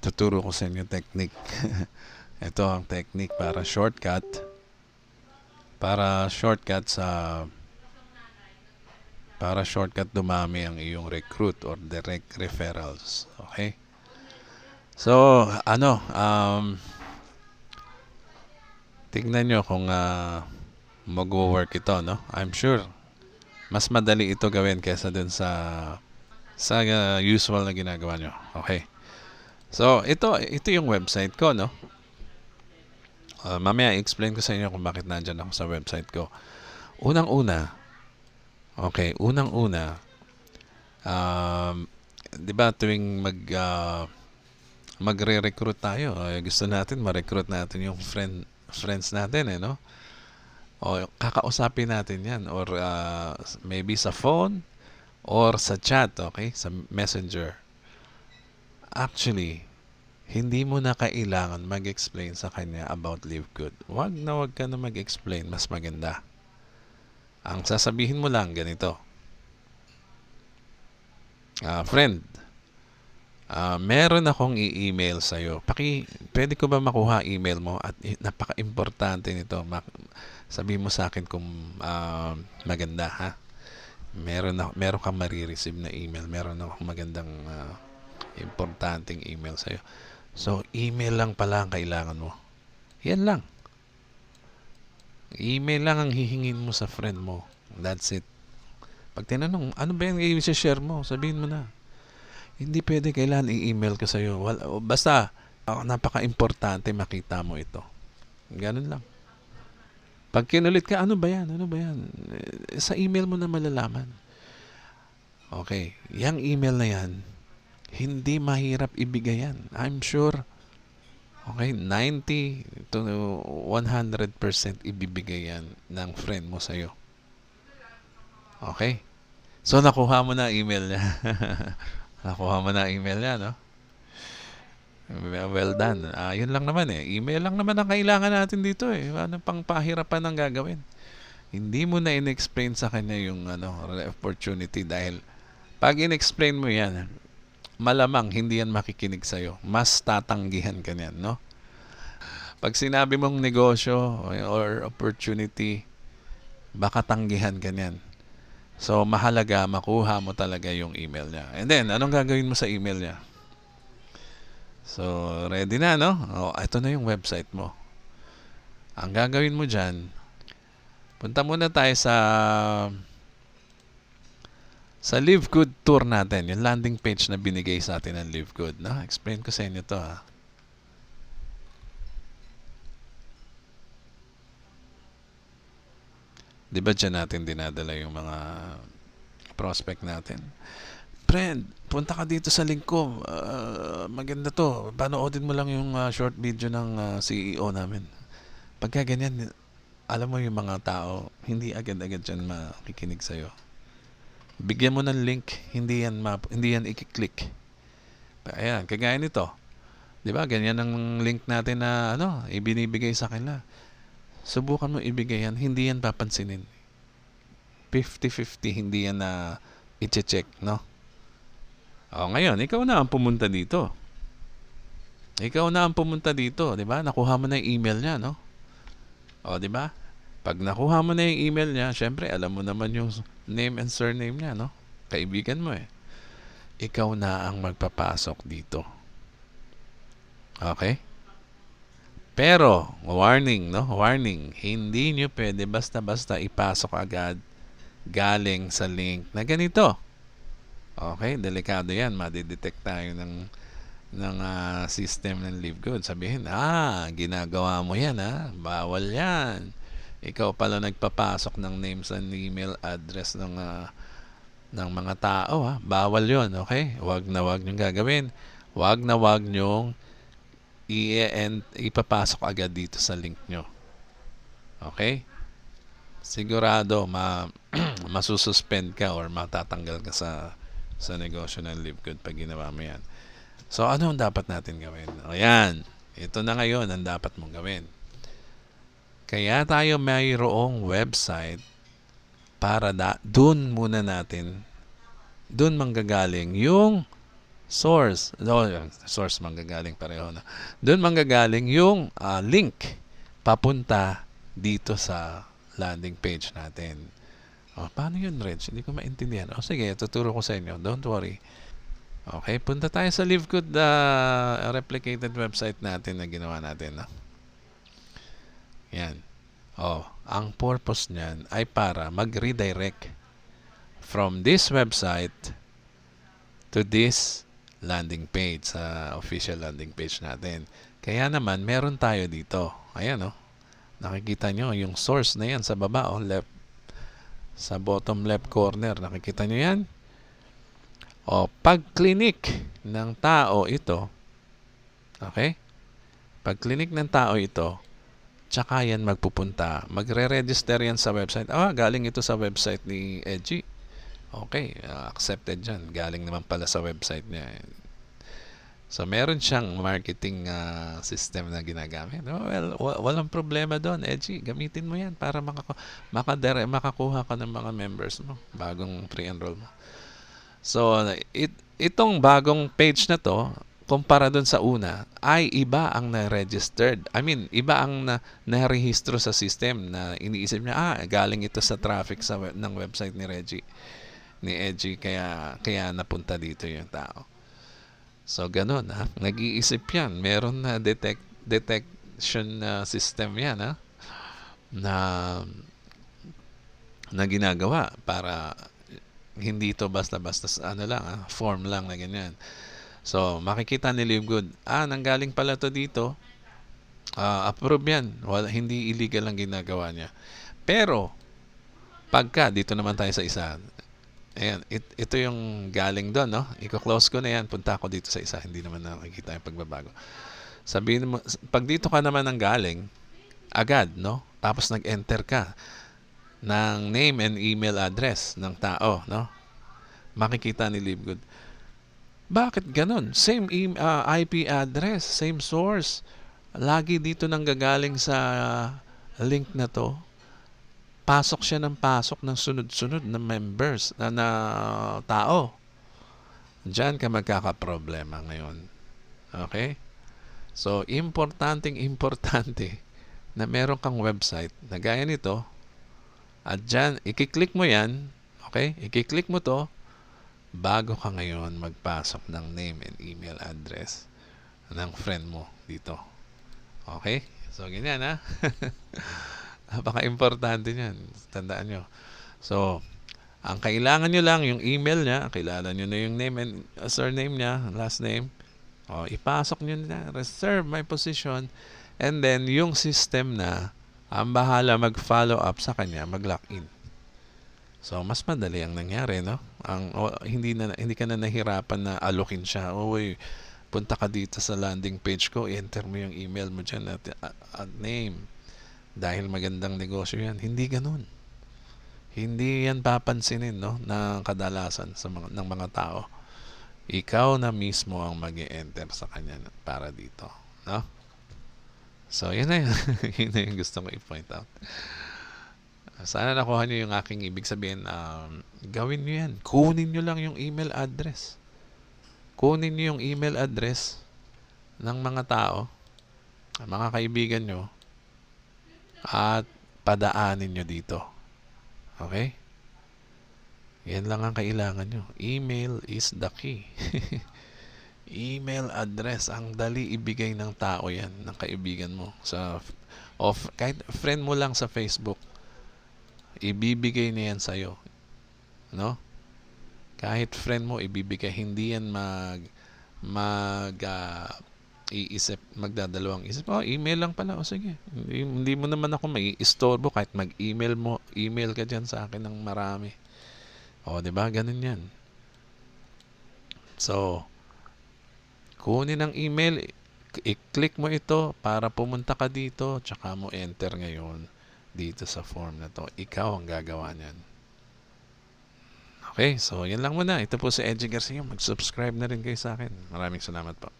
Tuturo ko sa inyo technique. Ito ang technique para shortcut sa para shortcut dumami ang iyong recruit or direct referrals. Okay? So, tignan nyo kung mag-work ito, no? I'm sure mas madali ito gawin kaysa dun sa usual na ginagawa nyo. Okay. So, ito yung website ko, no? Mamaya i-explain ko sa inyo kung bakit nandyan ako sa website ko. Unang-una, um, 'di ba tuwing magre-recruit tayo, gusto natin ma-recruit natin yung friends natin, no? O kakausapin natin 'yan or maybe sa phone or sa chat, okay? Sa Messenger. Actually, hindi mo na kailangan mag-explain sa kanya about Live Good. Wag ka na mag-explain, mas maganda. Ang sasabihin mo lang ganito. Friend, meron akong i-email sa'yo. Pwede ko ba makuha email mo? At napaka-importante nito. Sabihin mo sa akin kung maganda, ha? Meron kang marireceive na email. Meron akong magandang importanteng email sa'yo. So, email lang pala ang kailangan mo. Yan lang. Email lang ang hihingin mo sa friend mo. That's it. Pag tinanong, ano ba yung i-share mo? Sabihin mo na. Hindi pwede kailangan i-email ko sa'yo. Basta, napaka-importante makita mo ito. Ganun lang. Pag kinulit ka, ano ba yan? Sa email mo na malalaman. Okay. Yang email na yan, hindi mahirap ibigay yan. I'm sure, okay, 90 to 100% ibibigay yan ng friend mo sa'yo. Okay? So, nakuha mo na email niya. Nakuha mo na email niya, no? Well done. Yun lang naman eh. Email lang naman ang kailangan natin dito eh. Ano pang pahirapan ang gagawin? Hindi mo na in-explain sa kanya yung opportunity dahil pag in-explain mo yan, malamang hindi yan makikinig sa'yo. Mas tatanggihan ka niyan, no? Pag sinabi mong negosyo or opportunity, baka tanggihan ka niyan. So, mahalaga makuha mo talaga yung email niya. And then, anong gagawin mo sa email niya? So, ready na, no? Ito na yung website mo. Ang gagawin mo dyan, punta muna tayo sa Live Good Tour natin. Yung landing page na binigay sa atin ng Live Good. No? Explain ko sa inyo to, ha? Di ba dyan natin dinadala yung mga prospect natin? Friend, punta ka dito sa link ko. Maganda to. Panoodin mo lang yung short video ng CEO namin. Pagka ganyan, alam mo yung mga tao, hindi agad-agad dyan makikinig sa'yo. Bigyan mo ng link, hindi yan i-click. Ayan, kagaya nito. Di ba? Ganyan ang link natin na ibinibigay sa kanila. Subukan mo ibigay yan, hindi yan papansinin. 50-50, hindi yan na i-check, no? Ngayon, ikaw na ang pumunta dito. Di ba? Nakuha mo na yung email niya, no? Di ba? Pag nakuha mo na yung email niya, syempre, alam mo naman yung name and surname niya, no? Kaibigan mo eh. Ikaw na ang magpapasok dito. Okay? Pero, warning, no? Warning. Hindi nyo pwede basta-basta ipasok agad galing sa link na ganito. Okay? Delikado yan. Madidetect tayo ng system ng Live Good. Sabihin, ginagawa mo yan, ha? Bawal yan. Ikaw pala nagpapasok ng names and email address ng mga tao, ha? Bawal yon, okay? Wag nyong gagawin. Wag nyong ipapasok agad dito sa link nyo. Okay? Sigurado masususpend ka or matatanggal ka sa negosyo ng Live Good pag ginawa mo yan. So, ano ang dapat natin gawin? Ayan. Ito na ngayon ang dapat mong gawin. Kaya tayo mayroong website para doon manggagaling yung source. No, yung source manggagaling pareho na. Doon manggagaling yung link papunta dito sa landing page natin. Paano yun, Reg? Hindi ko maintindihan. Sige, tuturo ko sa inyo. Don't worry. Okay, punta tayo sa Livegood replicated website natin na ginawa natin. Yan. Ang purpose niyan ay para mag-redirect from this website to this landing page, sa official landing page natin. Kaya naman, meron tayo dito. Ayan, nakikita nyo yung source na yan sa baba, left, sa bottom left corner. Nakikita nyo yan? Pag clinic ng tao ito, okay? Pag clinic ng tao ito, tsaka yan magpupunta. Magre-register yan sa website. Galing ito sa website ni Edgy. Okay, accepted dyan. Galing naman pala sa website niya. So, meron siyang marketing system na ginagamit. Well, walang problema doon, Edgy. Gamitin mo yan para makakuha ka ng mga members mo. Bagong pre-enroll mo. So, itong bagong page na to, kumpara doon sa una, ay iba ang na-registered. I mean, iba ang na-rehistro sa system na iniisip niya, galing ito sa traffic ng website ni Edgy, kaya napunta dito yung tao. So, ganun, nag-iisip yan. Meron na detection system yan, na ginagawa para hindi ito basta-basta form lang na ganyan. So, makikita ni Livegood, nanggaling pala to dito, approve yan. Hindi illegal ang ginagawa niya. Pero, pagka, dito naman tayo sa isa, ayan, ito yung galing doon, i-close ko na yan, punta ako dito sa isa, hindi naman nakikita yung pagbabago. Sabihin mo, pag dito ka naman ang galing, agad, tapos nag-enter ka ng name and email address ng tao, makikita ni Livegood, bakit ganun? Same IP address, same source. Lagi dito nang gagaling sa link na to. Pasok siya ng sunod-sunod na members na tao. Diyan ka magkakaproblema ngayon. Okay? So, importante na meron kang website na gaya nito. At dyan, i-click mo yan. Okay? I-click mo to bago ka ngayon magpasok ng name and email address ng friend mo dito. Okay? So, ganyan, Napaka-importante niyan. Tandaan nyo. So, ang kailangan nyo lang, yung email niya, kilala nyo na yung name and surname niya, last name. Ipasok nyo na, reserve my position, and then yung system na ang bahala mag-follow up sa kanya, mag-login. So, mas madali ang nangyari, hindi ka na nahirapan na alokin siya. Punta ka dito sa landing page ko, i-enter mo yung email mo dyan at name. Dahil magandang negosyo yan. Hindi ganun. Hindi yan papansinin, na kadalasan ng mga tao. Ikaw na mismo ang mag-e-enter sa kanya para dito. So, yun na yun. Yun na yung gusto ko i-point out. Sana nakuha nyo yung aking ibig sabihin. Gawin nyo yan. Kunin nyo lang yung email address. Kunin nyo yung email address ng mga tao, mga kaibigan nyo, at padaanin nyo dito. Okay? Yan lang ang kailangan nyo. Email is the key. Email address, ang dali ibigay ng tao yan, ng kaibigan mo. Kahit friend mo lang sa Facebook, ibibigay na yan sa'yo. Kahit friend mo, ibibigay. Hindi yan iisip, magdadalawang isip. Email lang pala. Sige. Hindi mo naman ako mai-istorbo kahit email ka dyan sa akin ng marami. Diba? Ganun yan. So, kunin ang email, i-click mo ito para pumunta ka dito, tsaka mo enter ngayon dito sa form na to. Ikaw ang gagawa niyan. Okay, so yan lang muna. Ito po si Edgy Garcia. Mag-subscribe na rin kayo sa akin. Maraming salamat po.